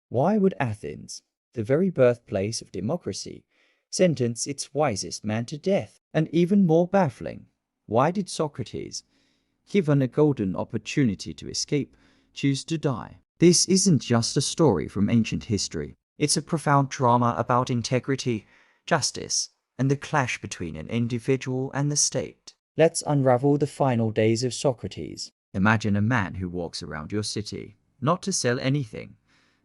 Why would Athens, the very birthplace of democracy, sentence its wisest man to death? And even more baffling, why did Socrates, given a golden opportunity to escape, choose to die? This isn't just a story from ancient history. It's a profound drama about integrity, justice, and the clash between an individual and the state. Let's unravel the final days of Socrates. Imagine a man who walks around your city, not to sell anything,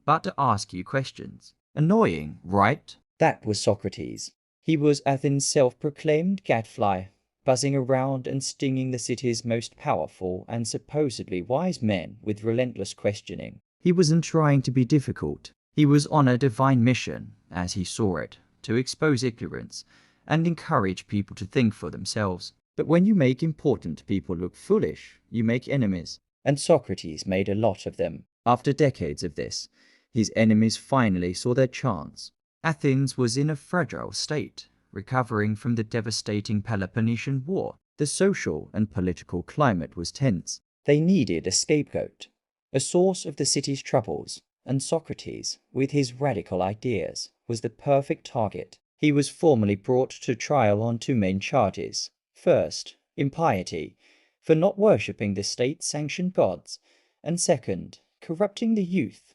but to ask you questions. Annoying, right? That was Socrates. He was Athens' self-proclaimed gadfly, buzzing around and stinging the city's most powerful and supposedly wise men with relentless questioning. He wasn't trying to be difficult. He was on a divine mission, as he saw it, to expose ignorance and encourage people to think for themselves. But when you make important people look foolish, you make enemies. And Socrates made a lot of them. After decades of this, his enemies finally saw their chance. Athens was in a fragile state, recovering from the devastating Peloponnesian War. The social and political climate was tense. They needed a scapegoat, a source of the city's troubles, and Socrates, with his radical ideas, was the perfect target. He was formally brought to trial on two main charges. First, impiety, for not worshipping the state-sanctioned gods, and second, corrupting the youth,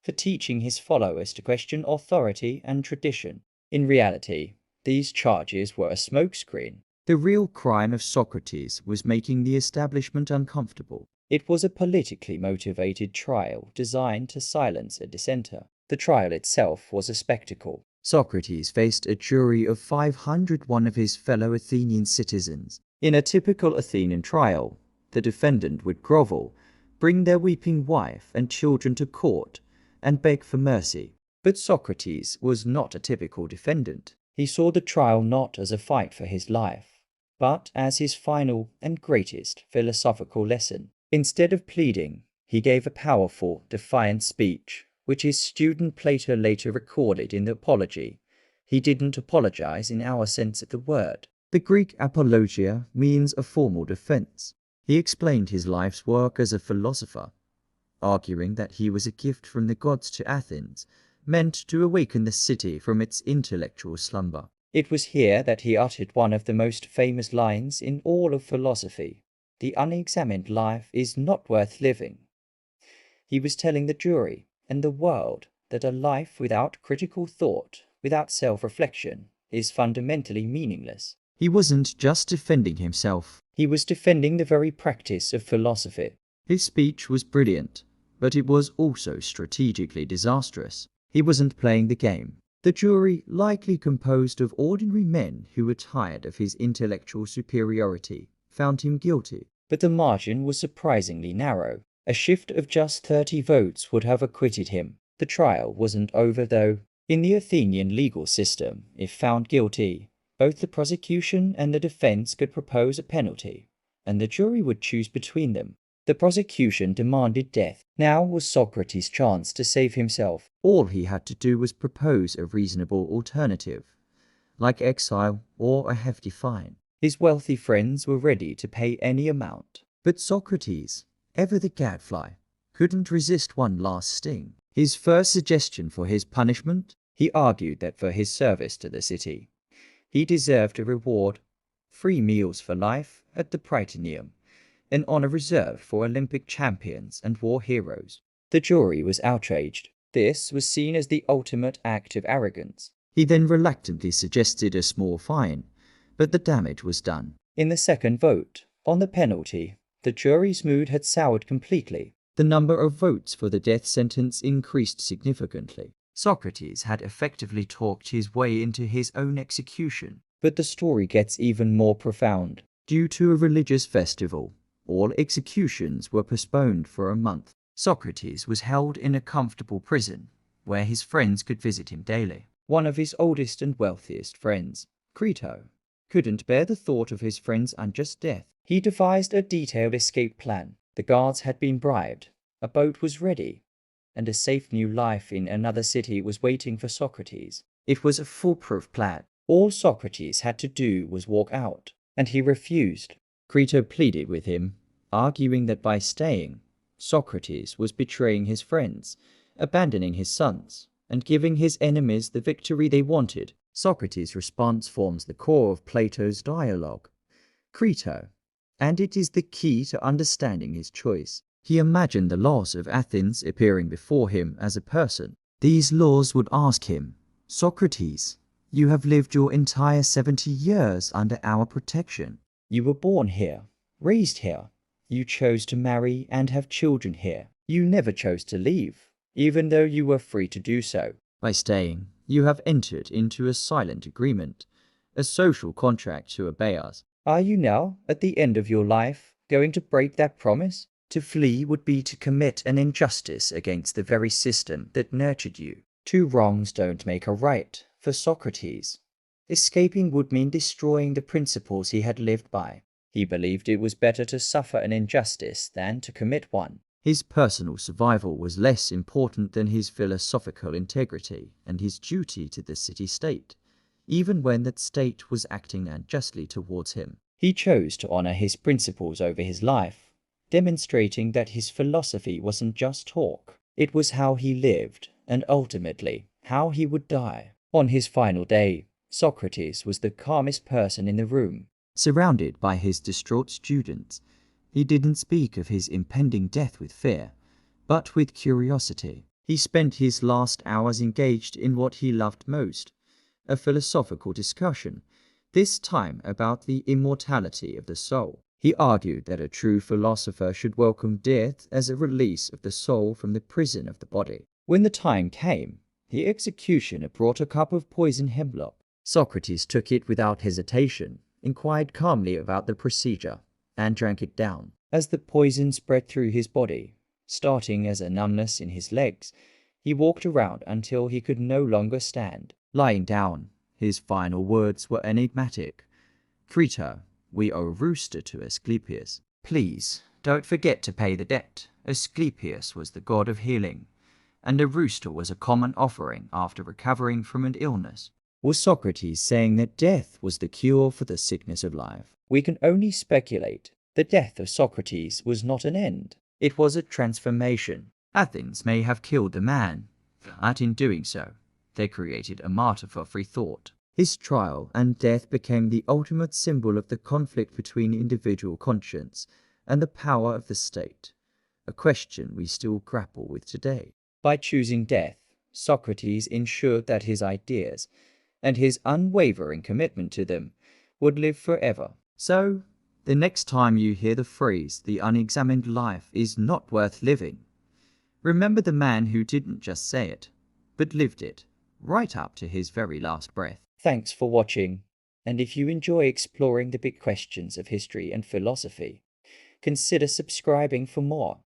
for teaching his followers to question authority and tradition. In reality, these charges were a smokescreen. The real crime of Socrates was making the establishment uncomfortable. It was a politically motivated trial designed to silence a dissenter. The trial itself was a spectacle. Socrates faced a jury of 501 of his fellow Athenian citizens. In a typical Athenian trial, the defendant would grovel, bring their weeping wife and children to court, and beg for mercy. But Socrates was not a typical defendant. He saw the trial not as a fight for his life, but as his final and greatest philosophical lesson. Instead of pleading, he gave a powerful, defiant speech, which his student Plato later recorded in the Apology. He didn't apologize in our sense of the word. The Greek apologia means a formal defense. He explained his life's work as a philosopher, arguing that he was a gift from the gods to Athens, meant to awaken the city from its intellectual slumber. It was here that he uttered one of the most famous lines in all of philosophy: "The unexamined life is not worth living." He was telling the jury and the world that a life without critical thought, without self-reflection, is fundamentally meaningless. He wasn't just defending himself. He was defending the very practice of philosophy. His speech was brilliant, but it was also strategically disastrous. He wasn't playing the game. The jury, likely composed of ordinary men who were tired of his intellectual superiority, found him guilty. But the margin was surprisingly narrow. A shift of just 30 votes would have acquitted him. The trial wasn't over, though. In the Athenian legal system, if found guilty, both the prosecution and the defense could propose a penalty, and the jury would choose between them. The prosecution demanded death. Now was Socrates' chance to save himself. All he had to do was propose a reasonable alternative, like exile or a hefty fine. His wealthy friends were ready to pay any amount. But Socrates, ever the gadfly, couldn't resist one last sting. His first suggestion for his punishment, he argued that for his service to the city, he deserved a reward: free meals for life at the Prytaneum, an honor reserved for Olympic champions and war heroes. The jury was outraged. This was seen as the ultimate act of arrogance. He then reluctantly suggested a small fine, but the damage was done. In the second vote, on the penalty, the jury's mood had soured completely. The number of votes for the death sentence increased significantly. Socrates had effectively talked his way into his own execution. But the story gets even more profound. Due to a religious festival, all executions were postponed for a month. Socrates was held in a comfortable prison, where his friends could visit him daily. One of his oldest and wealthiest friends, Crito, couldn't bear the thought of his friend's unjust death. He devised a detailed escape plan. The guards had been bribed, a boat was ready, and a safe new life in another city was waiting for Socrates. It was a foolproof plan. All Socrates had to do was walk out, and he refused. Crito pleaded with him, arguing that by staying, Socrates was betraying his friends abandoning his sons and giving his enemies the victory they wanted. Socrates' response forms the core of Plato's dialogue, Crito, and it is the key to understanding his choice. He imagined the laws of Athens appearing before him as a person. These laws would ask him, Socrates, you have lived your entire 70 years under our protection. You were born here, raised here. You chose to marry and have children here. You never chose to leave, even though you were free to do so. By staying, you have entered into a silent agreement, a social contract to obey us. Are you now, at the end of your life, going to break that promise? To flee would be to commit an injustice against the very system that nurtured you. Two wrongs don't make a right, for Socrates. Escaping would mean destroying the principles he had lived by. He believed it was better to suffer an injustice than to commit one. His personal survival was less important than his philosophical integrity and his duty to the city-state, even when that state was acting unjustly towards him. He chose to honor his principles over his life, demonstrating that his philosophy wasn't just talk. It was how he lived, and ultimately, how he would die. On his final day, Socrates was the calmest person in the room. Surrounded by his distraught students, he didn't speak of his impending death with fear, but with curiosity. He spent his last hours engaged in what he loved most, a philosophical discussion, this time about the immortality of the soul. He argued that a true philosopher should welcome death as a release of the soul from the prison of the body. When the time came, the executioner brought a cup of poison hemlock. Socrates took it without hesitation, inquired calmly about the procedure, and drank it down. As the poison spread through his body, starting as a numbness in his legs, he walked around until he could no longer stand. Lying down, his final words were enigmatic. Crito, we owe a rooster to Asclepius. Please, don't forget to pay the debt. Asclepius was the god of healing, and a rooster was a common offering after recovering from an illness. Was Socrates saying that death was the cure for the sickness of life? We can only speculate. The death of Socrates was not an end. It was a transformation. Athens may have killed the man, but in doing so, they created a martyr for free thought. His trial and death became the ultimate symbol of the conflict between individual conscience and the power of the state, a question we still grapple with today. By choosing death, Socrates ensured that his ideas and his unwavering commitment to them would live forever. So, the next time you hear the phrase, the unexamined life is not worth living, remember the man who didn't just say it, but lived it, right up to his very last breath. Thanks for watching, and if you enjoy exploring the big questions of history and philosophy, consider subscribing for more.